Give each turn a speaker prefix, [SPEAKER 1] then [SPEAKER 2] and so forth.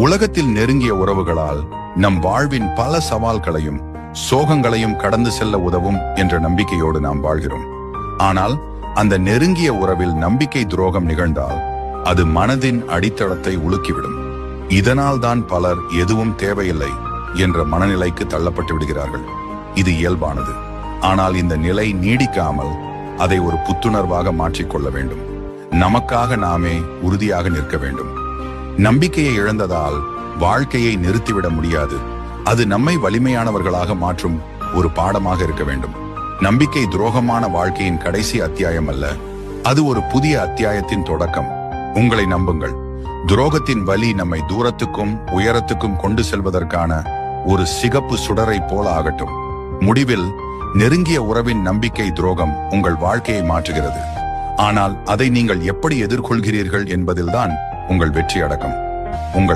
[SPEAKER 1] உலகத்தில் நெருங்கிய உறவுகளால் நம் வாழ்வின் பல சவால்களையும் சோகங்களையும் கடந்து செல்ல உதவும் என்ற நம்பிக்கையோடு நாம் வாழ்கிறோம். ஆனால் அந்த நெருங்கிய உறவில் நம்பிக்கை துரோகம் நிகழ்ந்தால் அது மனதின் அடித்தளத்தை உலுக்கிவிடும். இதனால் தான் பலர் எதுவும் தேவையில்லை என்ற மனநிலைக்கு தள்ளப்பட்டு விடுகிறார்கள். இது இயல்பானது. ஆனால் இந்த நிலை நீடிக்காமல் அதை ஒரு புத்துணர்வாக மாற்றிக்கொள்ள வேண்டும். நமக்காக நாமே உறுதியாக நிற்க வேண்டும். நம்பிக்கையை இழந்ததால் வாழ்க்கையை நிறுத்திவிட முடியாது. அது நம்மை வலிமையானவர்களாக மாற்றும் ஒரு பாடமாக இருக்க வேண்டும். நம்பிக்கை துரோகமான வாழ்க்கையின் கடைசி அத்தியாயம் அல்ல, அது ஒரு புதிய அத்தியாயத்தின் தொடக்கம். உங்களை நம்புங்கள், துரோகத்தின் வலி நம்மை தூரத்துக்கும் உயரத்துக்கும் கொண்டு செல்வதற்கான ஒரு சிகப்பு சுடரை போல ஆகட்டும். முடிவில் நெருங்கிய உறவின் நம்பிக்கை துரோகம் உங்கள் வாழ்க்கையை மாற்றுகிறது. ஆனால் அதை நீங்கள் எப்படி எதிர்கொள்கிறீர்கள் என்பதில்தான் உங்கள் வெற்றி அடக்கம். உங்கள்